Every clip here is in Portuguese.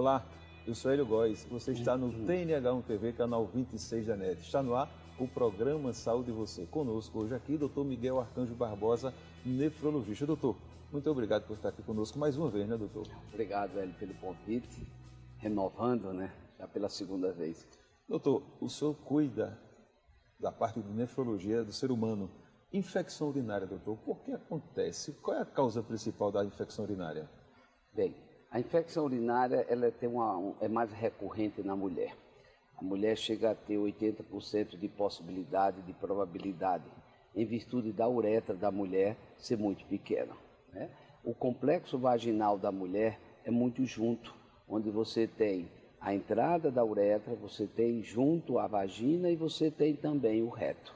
Olá, eu sou Hélio Góes, você está no TNH1 TV, canal 26 da NET. Está no ar o programa Saúde e Você. Conosco hoje aqui, Dr. Miguel Arcanjo Barbosa, nefrologista. Doutor, muito obrigado por estar aqui conosco mais uma vez, né, doutor? Obrigado, Hélio, pelo convite, renovando, né, já pela segunda vez. Doutor, o senhor cuida da parte de nefrologia do ser humano. Infecção urinária, doutor, por que acontece? Qual é a causa principal da infecção urinária? Bem, a infecção urinária ela é mais recorrente na mulher. A mulher chega a ter 80% de possibilidade, de probabilidade, em virtude da uretra da mulher ser muito pequena, né? O complexo vaginal da mulher é muito junto, onde você tem a entrada da uretra, você tem junto a vagina e você tem também o reto.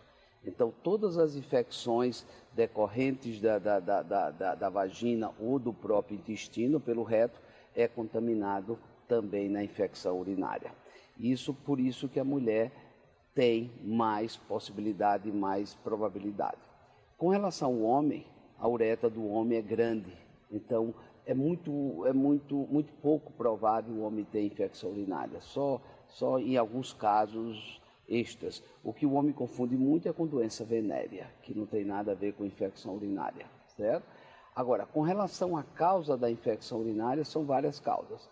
Então, todas as infecções decorrentes da vagina ou do próprio intestino pelo reto é contaminado também na infecção urinária. Por isso que a mulher tem mais possibilidade, mais probabilidade. Com relação ao homem, a uretra do homem é grande, então é muito pouco provável o homem ter infecção urinária, só em alguns casos extras. O que o homem confunde muito é com doença venérea, que não tem nada a ver com infecção urinária, certo? Agora, com relação à causa da infecção urinária, são várias causas.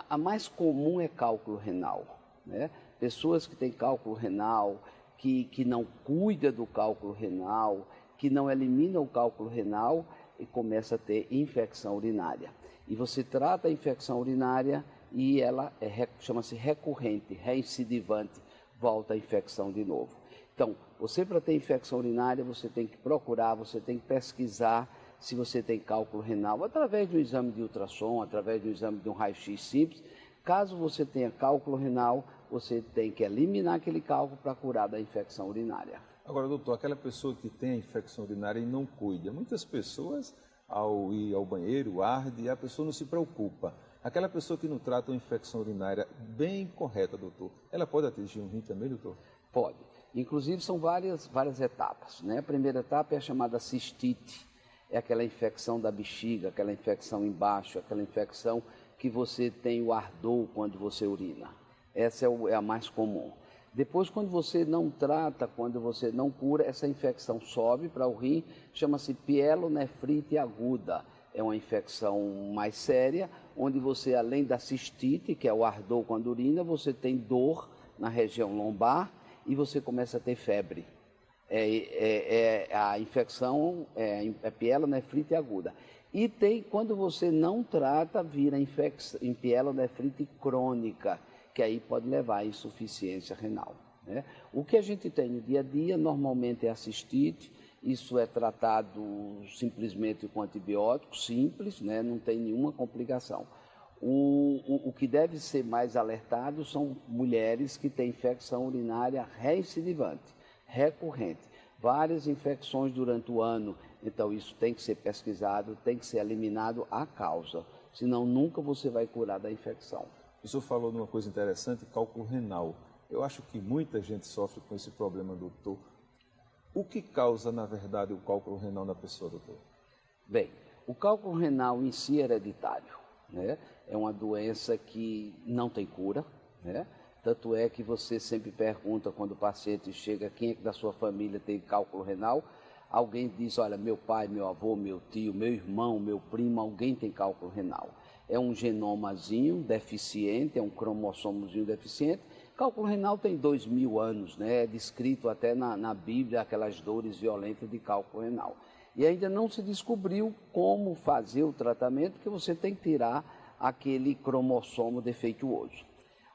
A mais comum é cálculo renal, né? Pessoas que têm cálculo renal, que não cuidam do cálculo renal, que não eliminam o cálculo renal e começa a ter infecção urinária. E você trata a infecção urinária e ela chama-se recorrente, reincidivante, volta a infecção de novo. Então, você para ter infecção urinária, você tem que procurar, você tem que pesquisar se você tem cálculo renal, através de um exame de ultrassom, através do exame de um raio-x simples. Caso você tenha cálculo renal, você tem que eliminar aquele cálculo para curar da infecção urinária. Agora, doutor, aquela pessoa que tem a infecção urinária e não cuida, muitas pessoas, ao ir ao banheiro, arde e a pessoa não se preocupa. Aquela pessoa que não trata uma infecção urinária bem correta, doutor, ela pode atingir um rim também, doutor? Pode. Inclusive, são várias etapas, né? A primeira etapa é a chamada cistite. É aquela infecção da bexiga, aquela infecção embaixo, aquela infecção que você tem o ardor quando você urina. Essa é a mais comum. Depois, quando você não trata, quando você não cura, essa infecção sobe para o rim, chama-se pielonefrite aguda. É uma infecção mais séria, onde você, além da cistite, que é o ardor quando urina, você tem dor na região lombar e você começa a ter febre. A infecção é pielonefrite aguda. E quando você não trata, vira em pielonefrite crônica, que aí pode levar à insuficiência renal, né? O que a gente tem no dia a dia, normalmente é a cistite. Isso é tratado simplesmente com antibióticos, simples, né? Não tem nenhuma complicação. O que deve ser mais alertado são mulheres que têm infecção urinária reincidivante, recorrente, várias infecções durante o ano. Então isso tem que ser pesquisado, tem que ser eliminado a causa, senão nunca você vai curar da infecção. O senhor falou de uma coisa interessante, cálculo renal. Eu acho que muita gente sofre com esse problema, doutor. O que causa, na verdade, o cálculo renal na pessoa, doutor? Bem, o cálculo renal em si é hereditário, né? É uma doença que não tem cura, né? Tanto é que você sempre pergunta quando o paciente chega, quem é que da sua família tem cálculo renal? Alguém diz, olha, meu pai, meu avô, meu tio, meu irmão, meu primo, alguém tem cálculo renal. É um genomazinho deficiente, é um cromossomozinho deficiente. Cálculo renal tem 2000 anos, né? É descrito até na Bíblia aquelas dores violentas de cálculo renal. E ainda não se descobriu como fazer o tratamento, porque você tem que tirar aquele cromossomo defeituoso.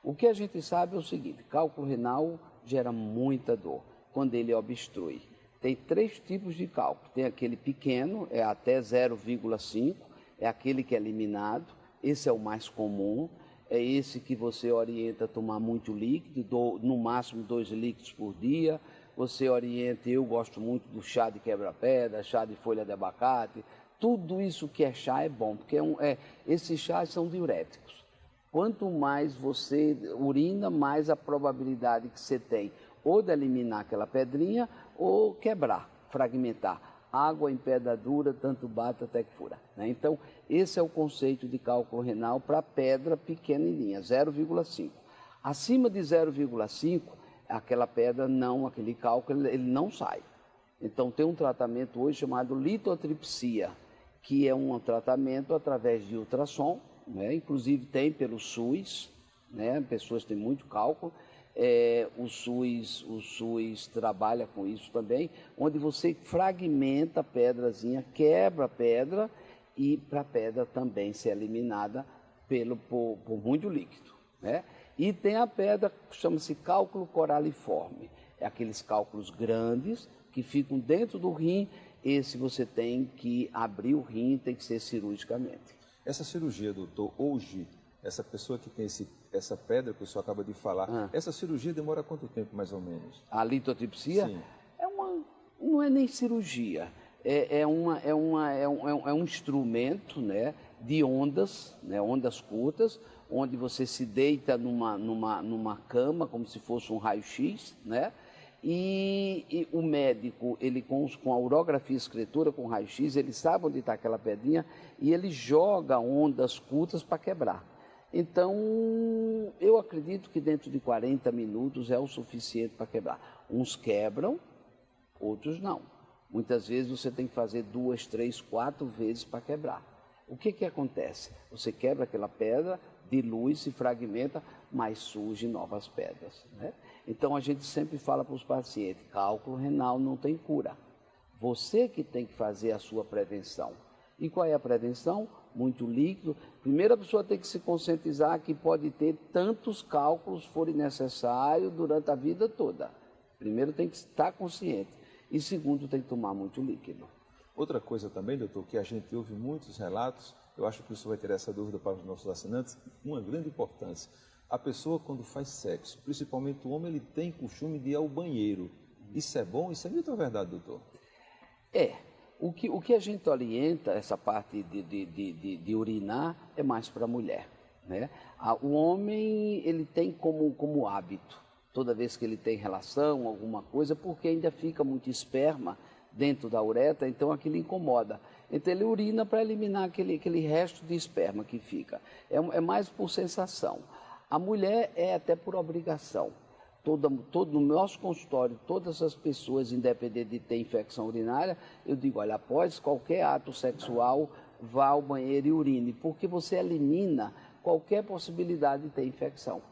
O que a gente sabe é o seguinte, cálculo renal gera muita dor quando ele obstrui. Tem 3 tipos de cálculo, tem aquele pequeno, é até 0,5, é aquele que é eliminado, esse é o mais comum, é esse que você orienta a tomar muito líquido, no máximo 2 líquidos por dia, você orienta, eu gosto muito do chá de quebra-pedra, chá de folha de abacate, tudo isso que é chá é bom, porque esses chás são diuréticos. Quanto mais você urina, mais a probabilidade que você tem ou de eliminar aquela pedrinha ou quebrar, fragmentar. água em pedra dura, tanto bate até que fura. Né? Então, esse é o conceito de cálculo renal para pedra pequenininha, 0,5. Acima de 0,5, aquela pedra não, aquele cálculo, ele não sai. Então, tem um tratamento hoje chamado litotripsia, que é um tratamento através de ultrassom, né? Inclusive tem pelo SUS, né? Pessoas têm muito cálculo. O SUS trabalha com isso também, onde você fragmenta a pedrazinha, quebra a pedra e para a pedra também ser eliminada por muito líquido. Né? E tem a pedra que chama-se cálculo coraliforme, é aqueles cálculos grandes que ficam dentro do rim, esse você tem que abrir o rim, tem que ser cirurgicamente. Essa cirurgia, doutor, hoje, essa pessoa que tem essa pedra que o senhor acaba de falar, essa cirurgia demora quanto tempo, mais ou menos? A litotripsia? Sim. Não é nem cirurgia, é um instrumento, né, de ondas, né, ondas curtas, onde você se deita numa cama, como se fosse um raio-x, né? E o médico, ele com a urografia escritura, com raio-x, ele sabe onde está aquela pedrinha e ele joga ondas curtas para quebrar. Então, eu acredito que dentro de 40 minutos é o suficiente para quebrar. Uns quebram, outros não. Muitas vezes você tem que fazer 2, 3, 4 vezes para quebrar. O que acontece? Você quebra aquela pedra, dilui, se fragmenta, mas surgem novas pedras. Né? Então, a gente sempre fala para os pacientes, cálculo renal não tem cura. Você que tem que fazer a sua prevenção. E qual é a prevenção? Muito líquido. Primeiro, a pessoa tem que se conscientizar que pode ter tantos cálculos forem necessários durante a vida toda. Primeiro, tem que estar consciente. E segundo, tem que tomar muito líquido. Outra coisa também, doutor, que a gente ouve muitos relatos, eu acho que o senhor vai ter essa dúvida para os nossos assinantes, uma grande importância. A pessoa, quando faz sexo, principalmente o homem, ele tem costume de ir ao banheiro. Isso é bom? Isso é mito ou verdade, doutor? O que a gente orienta, essa parte de urinar, é mais para a mulher. Né? O homem, ele tem como hábito, toda vez que ele tem relação, alguma coisa, porque ainda fica muito esperma dentro da uretra, então aquilo incomoda. Então ele urina para eliminar aquele resto de esperma que fica. É mais por sensação. A mulher é até por obrigação. No nosso consultório, todas as pessoas, independente de ter infecção urinária, eu digo, olha, após qualquer ato sexual, vá ao banheiro e urine, porque você elimina qualquer possibilidade de ter infecção.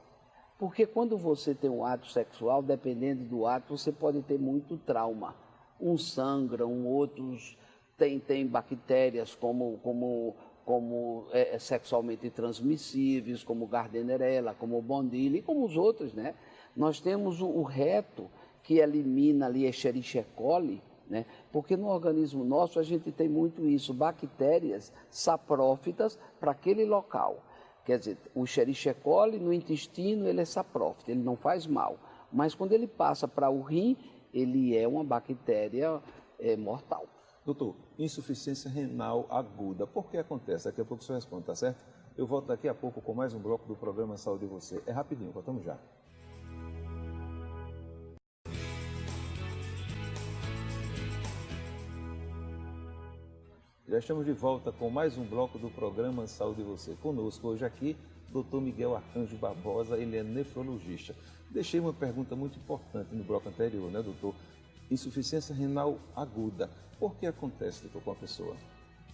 Porque quando você tem um ato sexual, dependendo do ato, você pode ter muito trauma. Uns sangram, outros têm bactérias como sexualmente transmissíveis, como Gardnerella, como Bondili, e como os outros, né? Nós temos o reto, que elimina ali Escherichia coli, né? Porque no organismo nosso a gente tem muito isso, bactérias saprófitas para aquele local. Quer dizer, o Escherichia coli no intestino, ele é saprófito, ele não faz mal. Mas quando ele passa para o rim, ele é uma bactéria mortal. Doutor, insuficiência renal aguda, por que acontece? Daqui a pouco o senhor responde, tá certo? Eu volto daqui a pouco com mais um bloco do programa Saúde e Você. É rapidinho, voltamos já. Já estamos de volta com mais um bloco do programa Saúde e Você. Conosco hoje aqui, Dr. Miguel Arcanjo Barbosa, ele é nefrologista. Deixei uma pergunta muito importante no bloco anterior, né, doutor? Insuficiência renal aguda. Por que acontece, doutor, com a pessoa?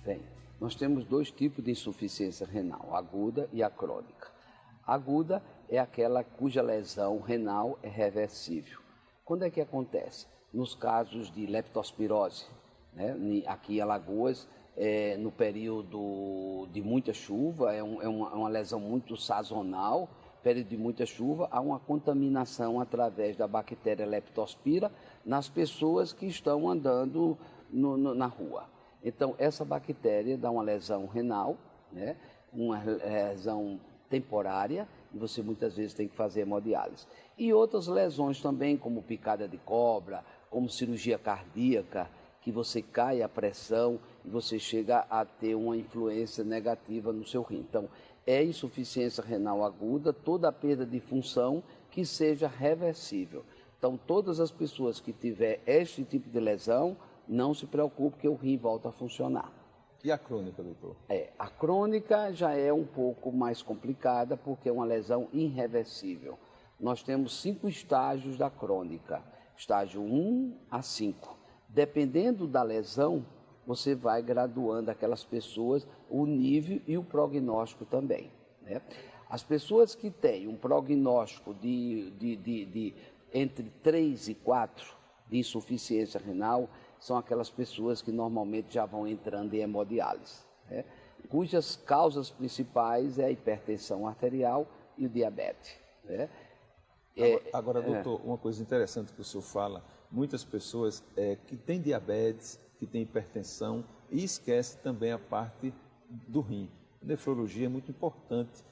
Bem, nós temos dois tipos de insuficiência renal, a aguda e a crônica. A aguda é aquela cuja lesão renal é reversível. Quando é que acontece? Nos casos de leptospirose, né? Aqui em Alagoas, no período de muita chuva, é uma lesão muito sazonal, período de muita chuva, há uma contaminação através da bactéria leptospira nas pessoas que estão andando na rua. Então, essa bactéria dá uma lesão renal, né? Uma lesão temporária, e você muitas vezes tem que fazer hemodiálise. E outras lesões também, como picada de cobra, como cirurgia cardíaca, que você cai a pressão e você chega a ter uma influência negativa no seu rim. Então, é insuficiência renal aguda, toda a perda de função que seja reversível. Então, todas as pessoas que tiver este tipo de lesão não se preocupe que o rim volta a funcionar. E a crônica, doutor? A crônica já é um pouco mais complicada porque é uma lesão irreversível. Nós temos 5 estágios da crônica, estágio 1 a 5. Dependendo da lesão, você vai graduando aquelas pessoas, o nível e o prognóstico também, né? As pessoas que têm um prognóstico de entre 3 e 4 de insuficiência renal, são aquelas pessoas que normalmente já vão entrando em hemodiálise, né? Cujas causas principais é a hipertensão arterial e o diabetes, né? Agora, doutor, uma coisa interessante que o senhor fala, muitas pessoas que têm diabetes, que têm hipertensão e esquece também a parte do rim. Nefrologia é muito importante.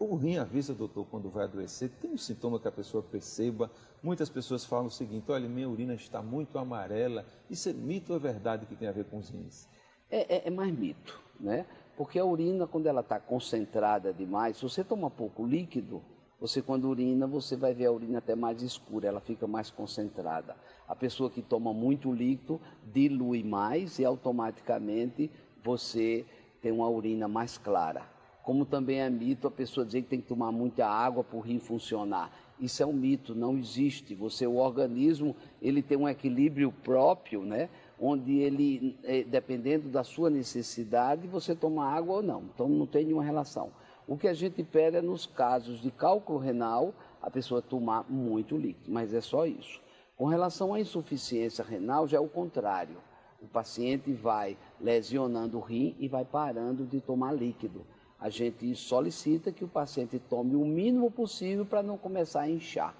O rim avisa, doutor, quando vai adoecer, tem um sintoma que a pessoa perceba. Muitas pessoas falam o seguinte: olha, minha urina está muito amarela. Isso é mito ou é verdade que tem a ver com os rins? É mais mito, né? Porque a urina, quando ela está concentrada demais, se você toma pouco líquido, você quando urina, você vai ver a urina até mais escura, ela fica mais concentrada. A pessoa que toma muito líquido dilui mais e automaticamente você tem uma urina mais clara. Como também é mito a pessoa dizer que tem que tomar muita água para o rim funcionar. Isso é um mito, não existe. O organismo, ele tem um equilíbrio próprio, né? Onde ele, dependendo da sua necessidade, você toma água ou não. Então não tem nenhuma relação. O que a gente pede é nos casos de cálculo renal, a pessoa tomar muito líquido, mas é só isso. Com relação à insuficiência renal, já é o contrário. O paciente vai lesionando o rim e vai parando de tomar líquido. A gente solicita que o paciente tome o mínimo possível para não começar a inchar.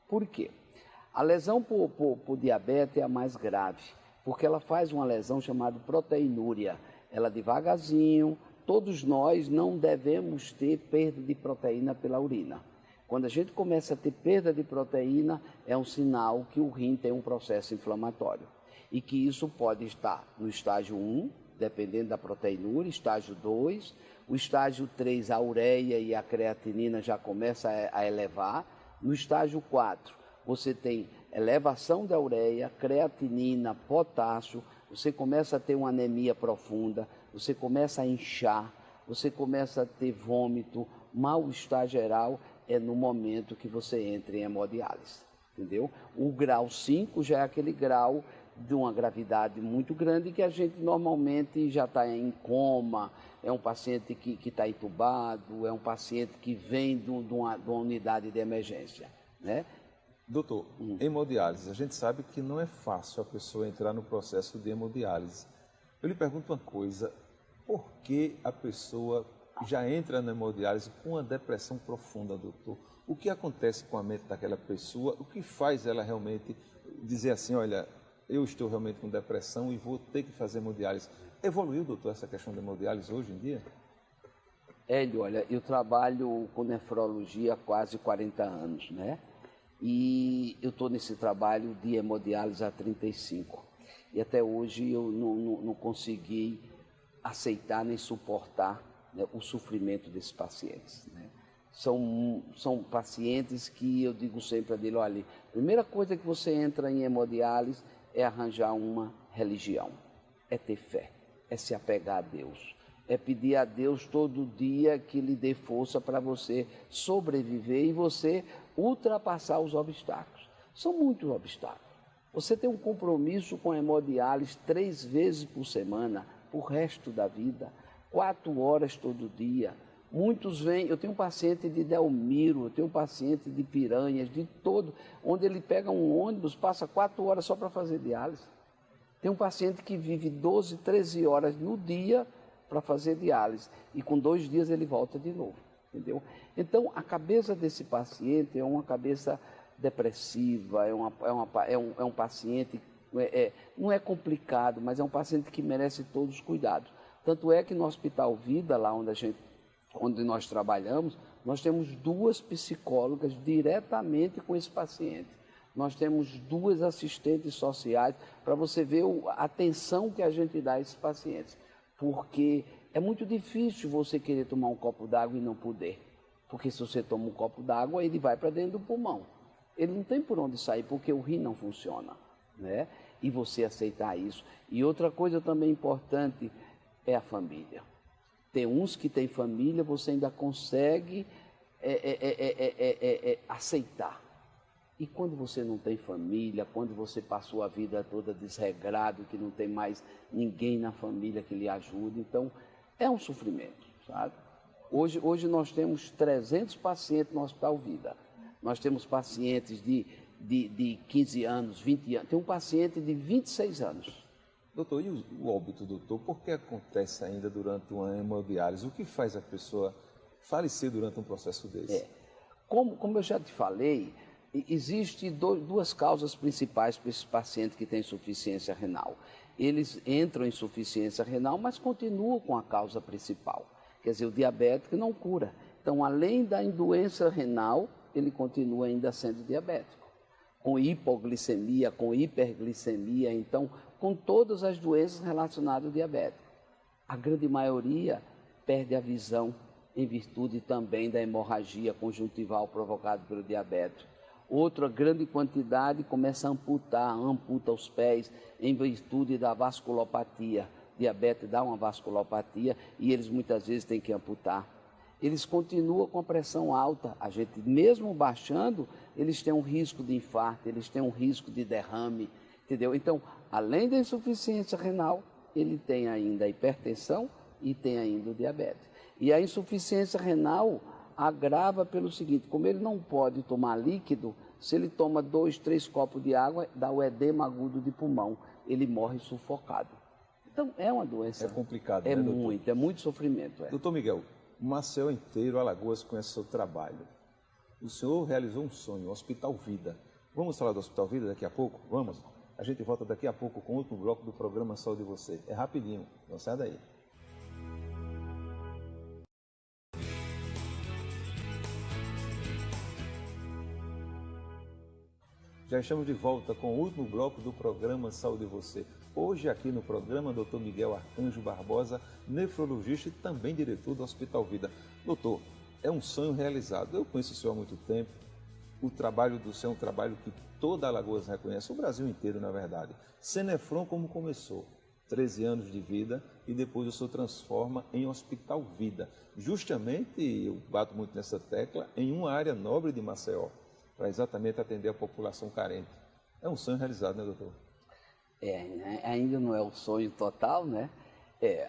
Por quê? A lesão por diabetes é a mais grave, porque ela faz uma lesão chamada proteinúria. Ela devagarzinho, todos nós não devemos ter perda de proteína pela urina. Quando a gente começa a ter perda de proteína, é um sinal que o rim tem um processo inflamatório. E que isso pode estar no estágio 1, dependendo da proteinúria, estágio 2, o estágio 3, a ureia e a creatinina já começa a elevar. No estágio 4, você tem elevação da ureia, creatinina, potássio, você começa a ter uma anemia profunda, você começa a inchar, você começa a ter vômito, mal-estar geral, é no momento que você entra em hemodiálise, entendeu? O grau 5 já é aquele grau de uma gravidade muito grande que a gente normalmente já está em coma, é um paciente que está entubado, é um paciente que vem de uma unidade de emergência, né? Doutor, hemodiálise, a gente sabe que não é fácil a pessoa entrar no processo de hemodiálise. Eu lhe pergunto uma coisa: por que a pessoa já entra na hemodiálise com uma depressão profunda, doutor? O que acontece com a mente daquela pessoa? O que faz ela realmente dizer assim: olha, eu estou realmente com depressão e vou ter que fazer hemodiálise? Evoluiu, doutor, essa questão da hemodiálise hoje em dia? Hélio, olha, eu trabalho com nefrologia há quase 40 anos, né? E eu estou nesse trabalho de hemodiálise há 35. E até hoje eu não consegui aceitar nem suportar, né, o sofrimento desses pacientes, né? São pacientes que eu digo sempre a dele: olha, a primeira coisa que você entra em hemodiálise é arranjar uma religião, é ter fé, é se apegar a Deus, é pedir a Deus todo dia que lhe dê força para você sobreviver e você ultrapassar os obstáculos. São muitos obstáculos. Você tem um compromisso com a hemodiálise 3 vezes por semana, o resto da vida, 4 horas todo dia. Muitos vêm, eu tenho um paciente de Delmiro, eu tenho um paciente de Piranhas, de todo, onde ele pega um ônibus, passa 4 horas só para fazer diálise. Tem um paciente que vive 12, 13 horas no dia para fazer diálise e com 2 dias ele volta de novo, entendeu? Então, a cabeça desse paciente é uma cabeça depressiva, é um paciente, não é complicado, mas é um paciente que merece todos os cuidados. Tanto é que no Hospital Vida, lá onde nós trabalhamos, nós temos 2 psicólogas diretamente com esse paciente. Nós temos 2 assistentes sociais para você ver a atenção que a gente dá a esses pacientes. Porque é muito difícil você querer tomar um copo d'água e não poder. Porque se você toma um copo d'água, ele vai para dentro do pulmão. Ele não tem por onde sair, porque o rim não funciona. né? E você aceitar isso. E outra coisa também importante é a família. Tem uns que têm família, você ainda consegue aceitar. E quando você não tem família, quando você passou a vida toda desregrado, que não tem mais ninguém na família que lhe ajude, então é um sofrimento, sabe? Hoje nós temos 300 pacientes no Hospital Vida. Nós temos pacientes de 15 anos, 20 anos. Tem um paciente de 26 anos. Doutor, e o óbito, doutor, por que acontece ainda durante uma hemodiálise? O que faz a pessoa falecer durante um processo desse? Como eu já te falei, existem duas causas principais para esses pacientes que têm insuficiência renal. Eles entram em insuficiência renal, mas continuam com a causa principal. Quer dizer, o diabético não cura. Então, além da doença renal, ele continua ainda sendo diabético. Com hipoglicemia, com hiperglicemia, então, com todas as doenças relacionadas ao diabetes. A grande maioria perde a visão em virtude também da hemorragia conjuntival provocada pelo diabetes. Outra grande quantidade começa a amputa os pés em virtude da vasculopatia. Diabetes dá uma vasculopatia e eles muitas vezes têm que amputar. Eles continuam com a pressão alta. A gente, mesmo baixando, eles têm um risco de infarto, eles têm um risco de derrame, entendeu? Então, além da insuficiência renal, ele tem ainda a hipertensão e tem ainda o diabetes. E a insuficiência renal agrava pelo seguinte, como ele não pode tomar líquido, se ele toma 2, 3 copos de água, dá o edema agudo de pulmão, ele morre sufocado. Então, é uma doença. É complicado, né, doutor? É muito sofrimento. Doutor Miguel, o Maceió inteiro, Alagoas, conhece o seu trabalho. O senhor realizou um sonho, o Hospital Vida. Vamos falar do Hospital Vida daqui a pouco? Vamos? A gente volta daqui a pouco com o último bloco do programa Saúde Você. É rapidinho, não sai daí. Já estamos de volta com o último bloco do programa Saúde Você. Hoje aqui no programa, Dr. Miguel Arcanjo Barbosa, nefrologista e também diretor do Hospital Vida. Doutor, é um sonho realizado. Eu conheço o senhor há muito tempo. O trabalho do senhor é um trabalho que toda Alagoas reconhece, o Brasil inteiro, na verdade. Cenefron, como começou? 13 anos de vida e depois o senhor transforma em Hospital Vida. Justamente, eu bato muito nessa tecla, em uma área nobre de Maceió, para exatamente atender a população carente. É um sonho realizado, né, doutor? Né? Ainda não é o sonho total, né?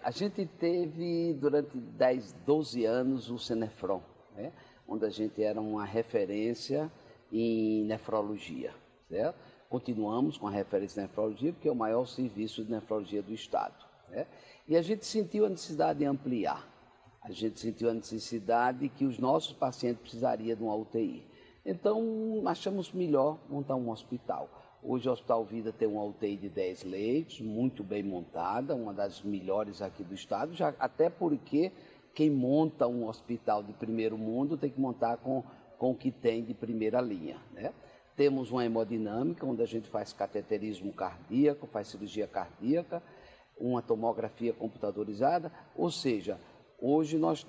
A gente teve durante 10, 12 anos o Cenefron, né? Onde a gente era uma referência em nefrologia, certo? Continuamos com a referência em nefrologia, porque é o maior serviço de nefrologia do Estado, né? E a gente sentiu a necessidade de ampliar. A gente sentiu a necessidade que os nossos pacientes precisariam de uma UTI. Então, achamos melhor montar um hospital. Hoje o Hospital Vida tem uma UTI de 10 leitos, muito bem montada, uma das melhores aqui do estado, já, até porque quem monta um hospital de primeiro mundo tem que montar com o que tem de primeira linha, né? Temos uma hemodinâmica, onde a gente faz cateterismo cardíaco, faz cirurgia cardíaca, uma tomografia computadorizada, ou seja, hoje nós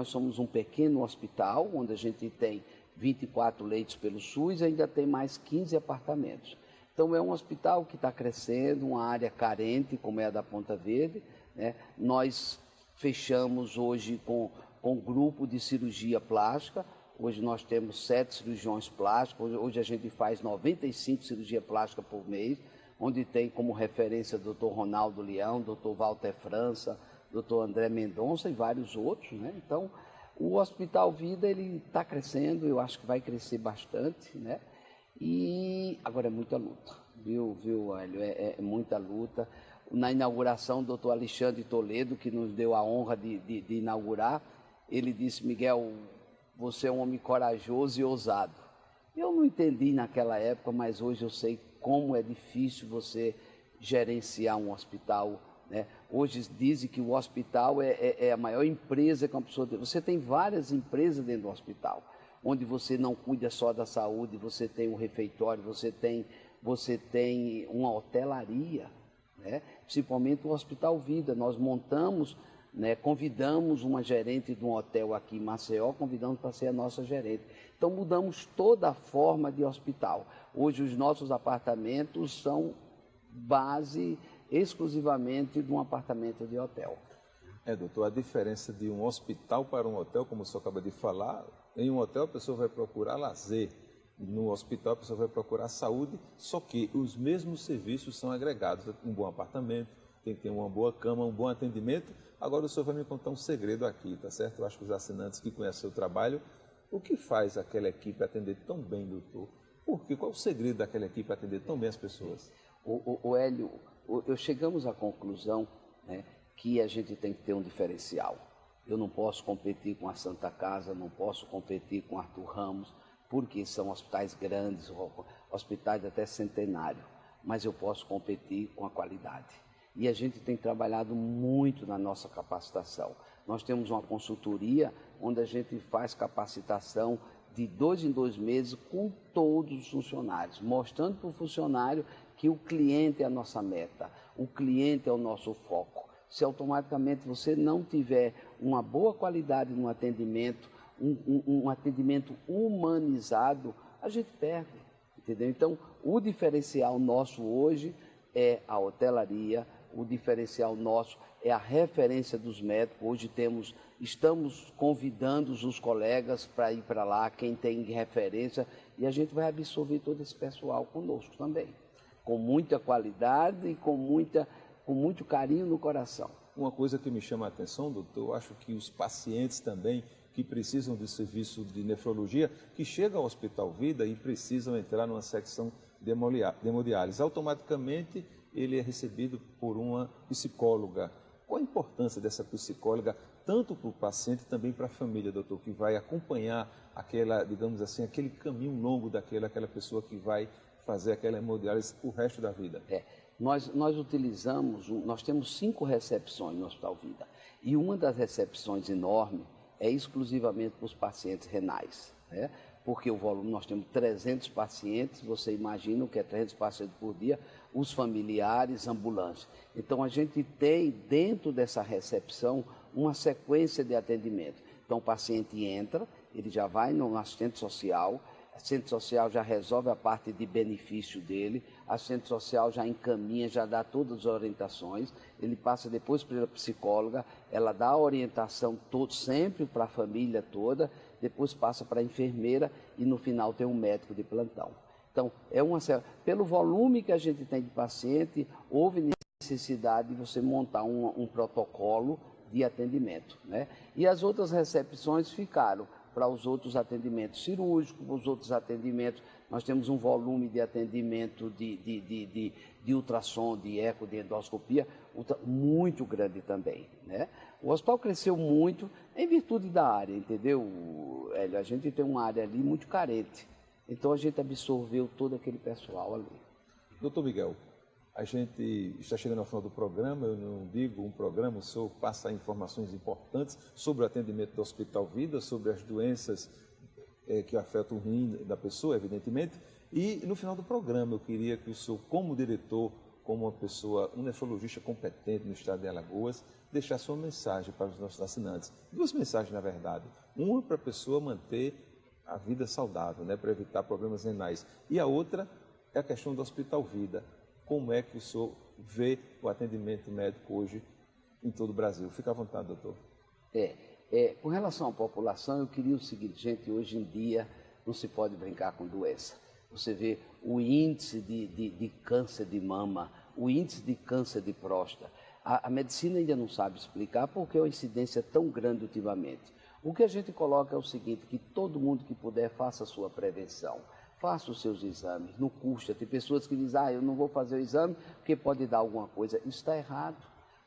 somos um pequeno hospital, onde a gente tem 24 leitos pelo SUS e ainda tem mais 15 apartamentos. Então é um hospital que está crescendo, uma área carente, como é a da Ponta Verde, né? Nós fechamos hoje com grupo de cirurgia plástica. Hoje nós temos 7 cirurgiões plásticos, hoje a gente faz 95 cirurgia plástica por mês, onde tem como referência o Dr. Ronaldo Leão, Dr. Walter França, Dr. André Mendonça e vários outros, né? Então, o Hospital Vida, ele está crescendo, eu acho que vai crescer bastante, né? E agora é muita luta, viu, Hélio? É muita luta. Na inauguração, o doutor Alexandre Toledo, que nos deu a honra de inaugurar, ele disse, Miguel, você é um homem corajoso e ousado. Eu não entendi naquela época, mas hoje eu sei como é difícil você gerenciar um hospital, né? Hoje dizem que o hospital é a maior empresa que uma pessoa tem. Você tem várias empresas dentro do hospital, onde você não cuida só da saúde, você tem um refeitório, você tem uma hotelaria, né? Principalmente o Hospital Vida. Nós montamos né? Convidamos uma gerente de um hotel aqui em Maceió, convidamos para ser a nossa gerente. Então mudamos toda a forma de hospital. Hoje os nossos apartamentos são base exclusivamente de um apartamento de hotel. Doutor, a diferença de um hospital para um hotel, como o senhor acaba de falar, em um hotel a pessoa vai procurar lazer, no hospital a pessoa vai procurar saúde, só que os mesmos serviços são agregados. Um bom apartamento, tem que ter uma boa cama, um bom atendimento. Agora o senhor vai me contar um segredo aqui, tá certo? Eu acho que os assinantes que conhecem o seu trabalho, o que faz aquela equipe atender tão bem, doutor? Qual o segredo daquela equipe atender tão bem as pessoas? O Hélio, chegamos à conclusão, né, que a gente tem que ter um diferencial. Eu não posso competir com a Santa Casa, não posso competir com Arthur Ramos, porque são hospitais grandes, hospitais até centenário, mas eu posso competir com a qualidade. E a gente tem trabalhado muito na nossa capacitação. Nós temos uma consultoria onde a gente faz capacitação de 2 em 2 meses com todos os funcionários, mostrando para o funcionário que o cliente é a nossa meta, o cliente é o nosso foco. Se automaticamente você não tiver uma boa qualidade no atendimento, um atendimento humanizado, a gente perde, entendeu? Então, o diferencial nosso hoje é a hotelaria, o diferencial nosso é a referência dos médicos. Hoje estamos convidando os colegas para ir para lá, quem tem referência, e a gente vai absorver todo esse pessoal conosco também, com muita qualidade e com muito carinho no coração. Uma coisa que me chama a atenção, doutor, eu acho que os pacientes também que precisam de serviço de nefrologia, que chegam ao Hospital Vida e precisam entrar numa secção de hemodiálise, automaticamente ele é recebido por uma psicóloga. Qual a importância dessa psicóloga, tanto para o paciente e também para a família, doutor, que vai acompanhar digamos assim, aquele caminho longo daquela pessoa que vai fazer aquela hemodiálise o resto da vida? Nós temos 5 recepções no Hospital Vida, e uma das recepções enormes é exclusivamente para os pacientes renais, né? Porque o volume, nós temos 300 pacientes, você imagina o que é 300 pacientes por dia, os familiares, ambulâncias. Então a gente tem dentro dessa recepção uma sequência de atendimento. Então o paciente entra, ele já vai no assistente social já resolve a parte de benefício dele, a assistente social já encaminha, já dá todas as orientações, ele passa depois pela psicóloga, ela dá a orientação sempre para a família toda, depois passa para a enfermeira e no final tem um médico de plantão. Então, pelo volume que a gente tem de paciente, houve necessidade de você montar um protocolo de atendimento, né? E as outras recepções ficaram para os outros atendimentos cirúrgicos, para os outros atendimentos. Nós temos um volume de atendimento de ultrassom, de eco, de endoscopia, muito grande também, né? O hospital cresceu muito em virtude da área, entendeu, Hélio? A gente tem uma área ali muito carente, então a gente absorveu todo aquele pessoal ali. Doutor Miguel, a gente está chegando ao final do programa, eu não digo um programa, o senhor passa informações importantes sobre o atendimento do Hospital Vida, sobre as doenças que afetam o rim da pessoa, evidentemente, e no final do programa eu queria que o senhor, como diretor, como uma pessoa, um nefrologista competente no estado de Alagoas, deixasse uma mensagem para os nossos assinantes. 2 mensagens, na verdade. Uma para a pessoa manter a vida saudável, né, para evitar problemas renais, e a outra é a questão do Hospital Vida. Como é que o senhor vê o atendimento médico hoje em todo o Brasil? Fica à vontade, doutor. Com relação à população, eu queria o seguinte, gente, hoje em dia não se pode brincar com doença. Você vê o índice de câncer de mama, o índice de câncer de próstata. A medicina ainda não sabe explicar porque a incidência é tão grande ultimamente. O que a gente coloca é o seguinte, que todo mundo que puder faça a sua prevenção. Faça os seus exames, não custa. Tem pessoas que dizem, eu não vou fazer o exame porque pode dar alguma coisa. Isso está errado,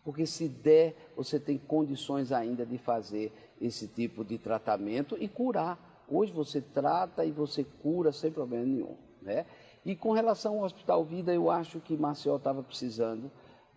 porque se der, você tem condições ainda de fazer esse tipo de tratamento e curar. Hoje você trata e você cura sem problema nenhum, né? E com relação ao Hospital Vida, eu acho que Maceió estava precisando,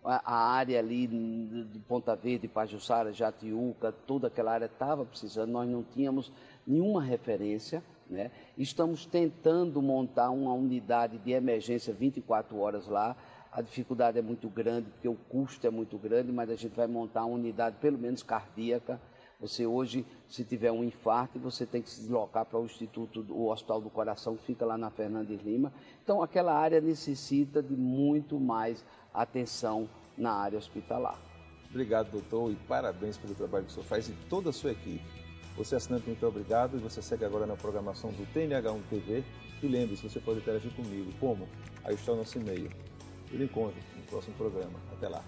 a área ali de Ponta Verde, Pajuçara, Jatiuca, toda aquela área estava precisando, nós não tínhamos nenhuma referência, né? Estamos tentando montar uma unidade de emergência 24 horas lá. A dificuldade é muito grande, porque o custo é muito grande, mas a gente vai montar uma unidade, pelo menos cardíaca. Você hoje, se tiver um infarto, você tem que se deslocar para o Hospital do Coração, que fica lá na Fernandes Lima. Então, aquela área necessita de muito mais atenção na área hospitalar. Obrigado, doutor, e parabéns pelo trabalho que o senhor faz e toda a sua equipe. Você, assinante, muito obrigado, e você segue agora na programação do TNH1 TV. E lembre-se, você pode interagir comigo. Como? Aí está o nosso e-mail. Eu lhe encontro no próximo programa. Até lá.